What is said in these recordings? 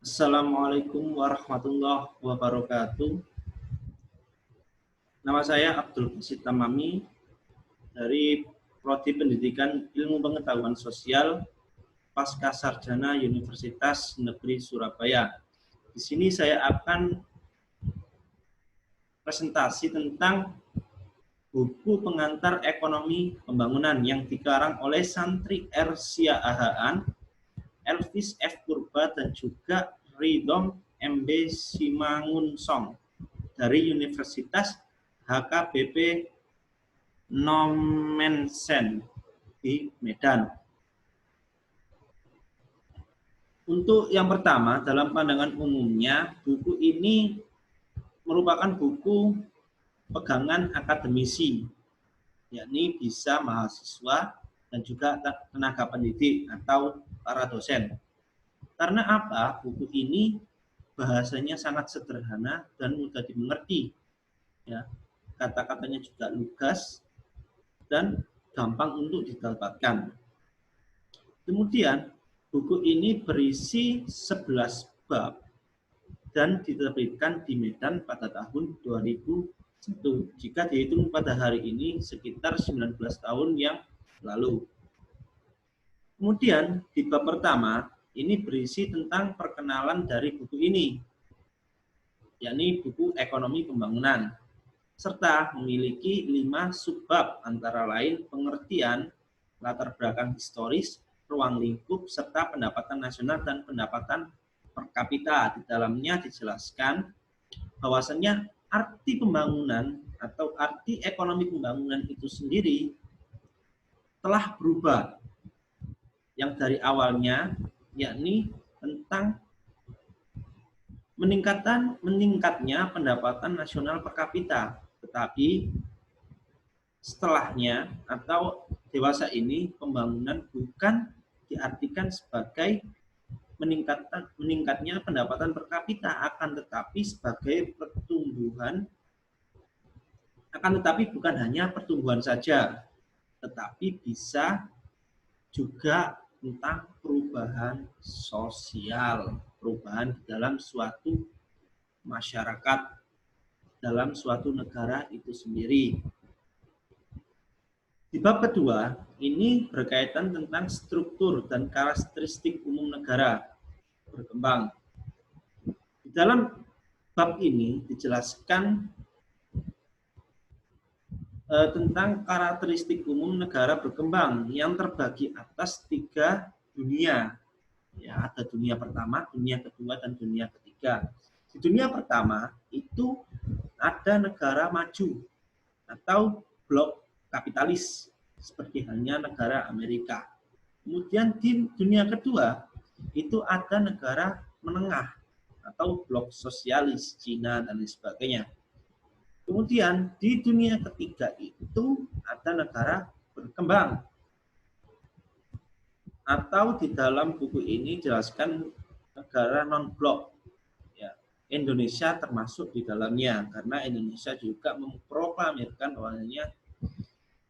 Assalamualaikum warahmatullahi wabarakatuh. Nama saya Abdul Basit Tamami dari Prodi Pendidikan Ilmu Pengetahuan Sosial Pasca Sarjana Universitas Negeri Surabaya. Di sini saya akan presentasi tentang buku pengantar ekonomi pembangunan yang dikarang oleh Santri R. Siahaan, Elvis F. Purba, dan juga Ridhom MB Simangunsong dari Universitas HKBP Nomensen di Medan. Untuk yang pertama, dalam pandangan umumnya, buku ini merupakan buku pegangan akademisi, yakni bisa mahasiswa dan juga tenaga pendidik atau para dosen. Karena apa? Buku ini bahasanya sangat sederhana dan mudah dimengerti. Ya, kata-katanya juga lugas dan gampang untuk didapatkan. Kemudian, buku ini berisi 11 bab dan diterbitkan di Medan pada tahun 2001. Jika dihitung pada hari ini sekitar 19 tahun yang lalu. Kemudian, di bab pertama, ini berisi tentang perkenalan dari buku ini, yakni buku Ekonomi Pembangunan, serta memiliki 5 subbab antara lain pengertian, latar belakang historis, ruang lingkup, serta pendapatan nasional dan pendapatan per kapita. Di dalamnya dijelaskan bahwasannya arti pembangunan atau arti ekonomi pembangunan itu sendiri telah berubah. Yang dari awalnya yakni tentang meningkatnya pendapatan nasional per kapita, tetapi setelahnya atau dewasa ini pembangunan bukan diartikan sebagai meningkatnya pendapatan per kapita, akan tetapi sebagai pertumbuhan, akan tetapi bukan hanya pertumbuhan saja, tetapi bisa juga tentang perubahan sosial, perubahan di dalam suatu masyarakat, dalam suatu negara itu sendiri. Di bab kedua, ini berkaitan tentang struktur dan karakteristik umum negara berkembang. Di dalam bab ini dijelaskan tentang karakteristik umum negara berkembang yang terbagi atas 3 dunia. Ya, ada dunia pertama, dunia kedua, dan dunia ketiga. Di dunia pertama itu ada negara maju atau blok kapitalis seperti halnya negara Amerika. Kemudian di dunia kedua itu ada negara menengah atau blok sosialis, Cina dan lain sebagainya. Kemudian di dunia ketiga itu ada negara berkembang, atau di dalam buku ini jelaskan negara non-blok. Ya, Indonesia termasuk di dalamnya karena Indonesia juga memproklamirkan bahwasanya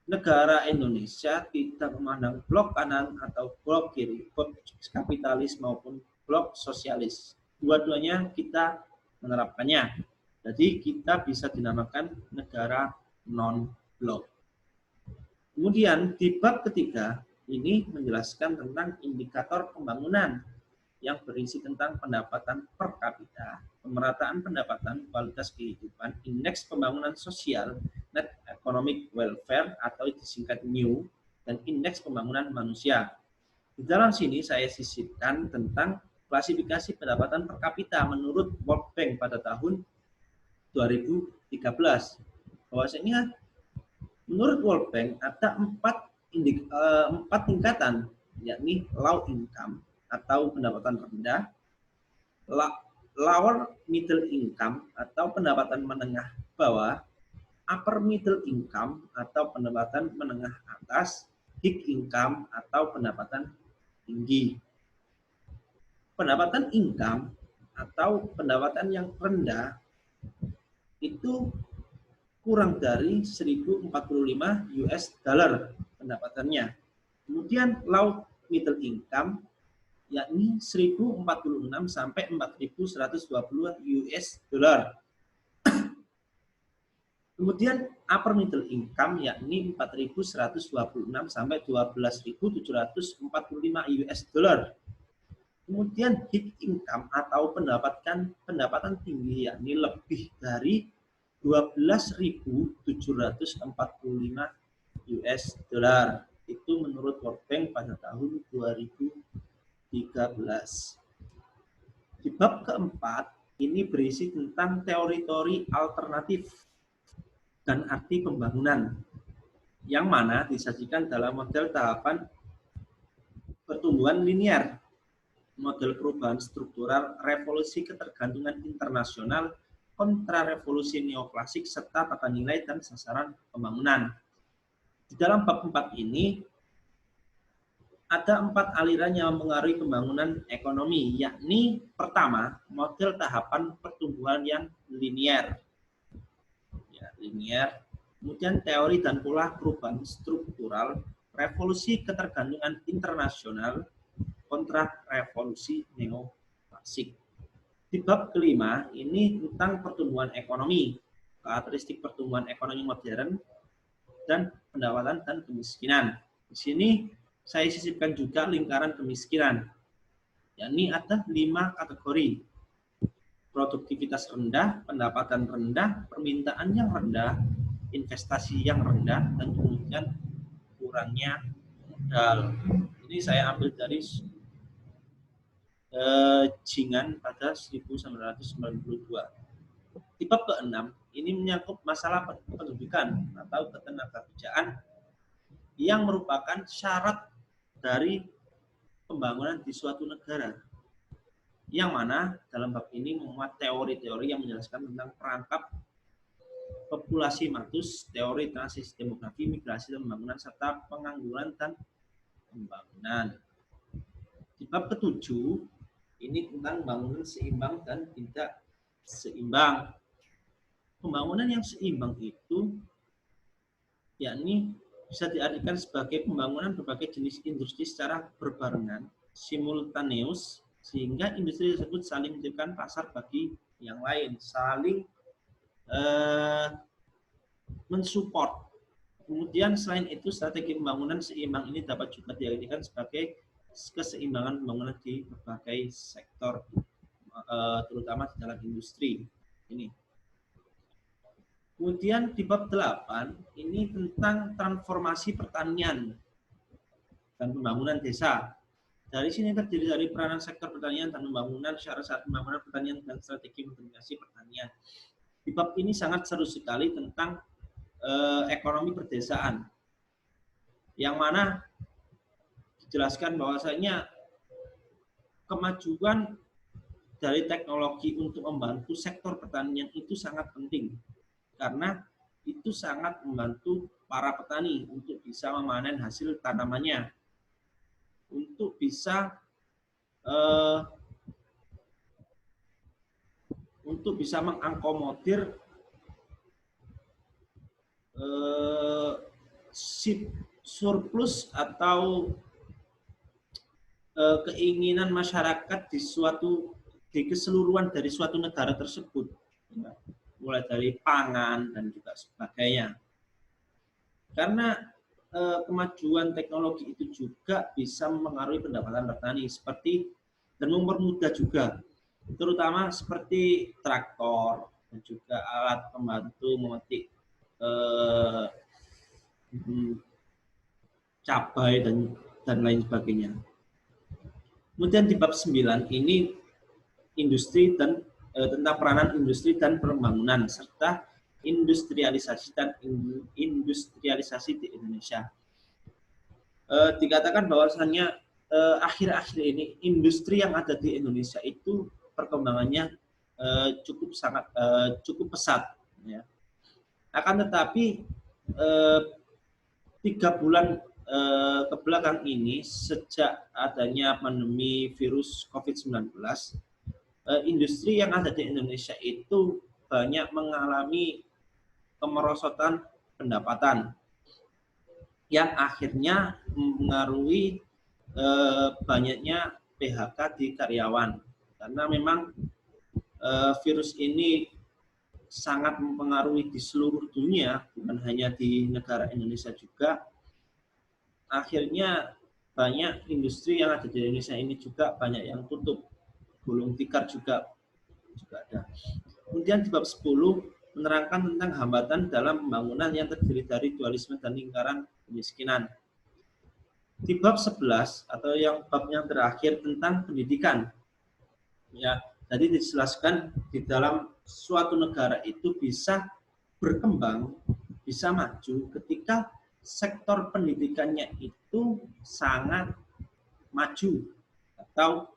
negara Indonesia tidak memandang blok kanan atau blok kiri, blok kapitalis maupun blok sosialis. Dua-duanya kita menerapkannya. Jadi kita bisa dinamakan negara non-blok. Kemudian di bab ketiga ini menjelaskan tentang indikator pembangunan yang berisi tentang pendapatan per kapita, pemerataan pendapatan, kualitas kehidupan, indeks pembangunan sosial, net economic welfare atau disingkat NEW, dan indeks pembangunan manusia. Di dalam sini saya sisipkan tentang klasifikasi pendapatan per kapita menurut World Bank pada tahun 2013. Bahwasanya menurut World Bank ada 4 tingkatan, yakni low income atau pendapatan rendah, lower middle income atau pendapatan menengah bawah, upper middle income atau pendapatan menengah atas, high income atau pendapatan tinggi. Pendapatan income atau pendapatan yang rendah itu kurang dari 1045 US dollar pendapatannya. Kemudian low middle income yakni 1046 sampai 4120 US dollar. Kemudian upper middle income yakni 4126 sampai 12.745 US dollar. Kemudian high income atau pendapatan tinggi yakni lebih dari 12.745 US dollar. Itu menurut World Bank pada tahun 2013. Di bab keempat ini berisi tentang teori-teori alternatif dan arti pembangunan, yang mana disajikan dalam model tahapan pertumbuhan linear, model perubahan struktural, revolusi ketergantungan internasional, kontra revolusi neoklasik, serta tata nilai dan sasaran pembangunan. Di dalam bab 4 ini ada 4 aliran yang mempengaruhi pembangunan ekonomi, yakni pertama, model tahapan pertumbuhan yang linear. Linear, kemudian teori dan pola perubahan struktural, revolusi ketergantungan internasional, kontra revolusi neoklasik. Di bab kelima ini tentang pertumbuhan ekonomi, karakteristik pertumbuhan ekonomi modern, dan pendapatan dan kemiskinan. Di sini saya sisipkan juga lingkaran kemiskinan, yakni ada 5 kategori. Produktivitas rendah, pendapatan rendah, permintaan yang rendah, investasi yang rendah, dan kemudian kurangnya modal. Ini saya ambil dari Jingan pada 1992. Di bab ke-6 ini menyangkut masalah pendidikan atau ketenagakerjaan yang merupakan syarat dari pembangunan di suatu negara, yang mana dalam bab ini memuat teori-teori yang menjelaskan tentang perangkap populasi matus, teori transisi demografi, migrasi dan pembangunan, serta pengangguran dan pembangunan. Di bab ke-7 ini tentang bangunan seimbang dan tidak seimbang. Pembangunan yang seimbang itu yakni bisa diartikan sebagai pembangunan berbagai jenis industri secara berbarengan, simultaneus, sehingga industri tersebut saling menciptakan pasar bagi yang lain, saling mensupport. Kemudian selain itu, strategi pembangunan seimbang ini dapat juga diartikan sebagai keseimbangan pembangunan di berbagai sektor, terutama di dalam industri. Ini. Kemudian di bab 8 ini tentang transformasi pertanian dan pembangunan desa. Dari sini terdiri dari peranan sektor pertanian dan pembangunan, syarat-syarat pembangunan pertanian dan strategi modernisasi pertanian. Di bab ini sangat seru sekali tentang ekonomi perdesaan, yang mana dijelaskan bahwasanya kemajuan dari teknologi untuk membantu sektor pertanian itu sangat penting, karena itu sangat membantu para petani untuk bisa memanen hasil tanamannya, untuk bisa mengakomodir surplus atau keinginan masyarakat di keseluruhan dari suatu negara tersebut, mulai dari pangan dan juga sebagainya. Karena kemajuan teknologi itu juga bisa mempengaruhi pendapatan petani dan mempermudah juga, terutama seperti traktor dan juga alat pembantu memetik cabai dan lain sebagainya. Kemudian di bab 9 ini industri dan tentang peranan industri dan pembangunan serta industrialisasi di Indonesia. Dikatakan bahwasannya akhir-akhir ini industri yang ada di Indonesia itu perkembangannya cukup pesat, ya. Akan tetapi 3 bulan kebelakang ini, sejak adanya pandemi virus COVID-19, industri yang ada di Indonesia itu banyak mengalami kemerosotan pendapatan yang akhirnya mempengaruhi banyaknya PHK di karyawan karena memang virus ini sangat mempengaruhi di seluruh dunia, bukan hanya di negara Indonesia juga. Akhirnya banyak industri yang ada di Indonesia ini juga banyak yang tutup. Gulung tikar juga ada. Kemudian di bab 10 menerangkan tentang hambatan dalam pembangunan yang terdiri dari dualisme dan lingkaran kemiskinan. Di bab 11 atau bab yang terakhir tentang pendidikan. Ya, tadi dijelaskan di dalam suatu negara itu bisa berkembang, bisa maju ketika sektor pendidikannya itu sangat maju atau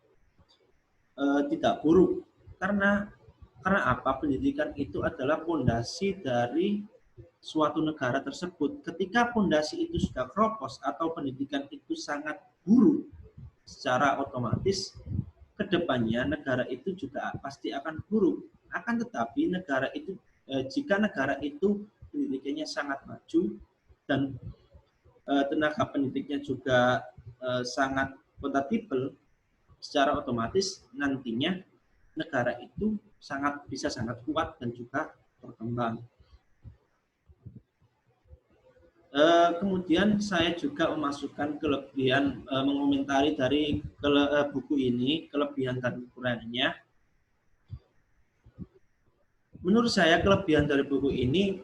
tidak buruk. Karena apa? Pendidikan itu adalah fondasi dari suatu negara tersebut. Ketika fondasi itu sudah keropos atau pendidikan itu sangat buruk, secara otomatis kedepannya negara itu juga pasti akan buruk. Akan tetapi negara itu jika negara itu pendidikannya sangat maju dan tenaga pendidiknya juga sangat kompatibel, secara otomatis nantinya negara itu bisa sangat kuat dan juga berkembang. Kemudian saya juga memasukkan kelebihan, mengomentari dari buku ini, kelebihan dan kekurangannya. Menurut saya kelebihan dari buku ini,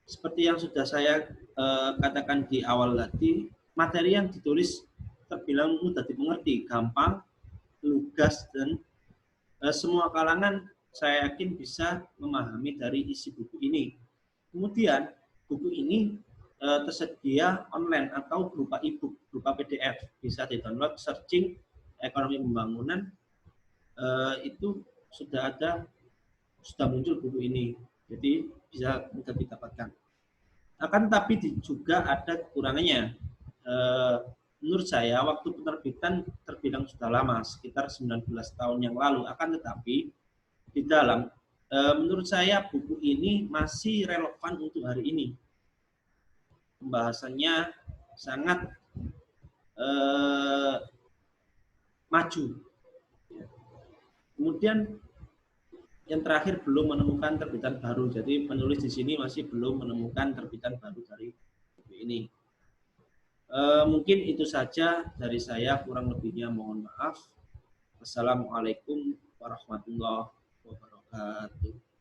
seperti yang sudah saya katakan di awal tadi, materi yang ditulis terbilang mudah dimengerti, gampang, lugas, dan semua kalangan saya yakin bisa memahami dari isi buku ini. Kemudian buku ini tersedia online atau berupa e-book, berupa PDF, bisa di-download, searching ekonomi pembangunan, itu sudah muncul buku ini, jadi bisa mudah didapatkan. Akan tapi juga ada kekurangannya. Menurut saya waktu penerbitan terbilang sudah lama, sekitar 19 tahun yang lalu. Akan tetapi di dalam, menurut saya buku ini masih relevan untuk hari ini. Pembahasannya sangat maju. Kemudian yang terakhir belum menemukan terbitan baru. Jadi penulis di sini masih belum menemukan terbitan baru dari buku ini. Mungkin itu saja dari saya, kurang lebihnya mohon maaf. Wassalamualaikum warahmatullahi wabarakatuh.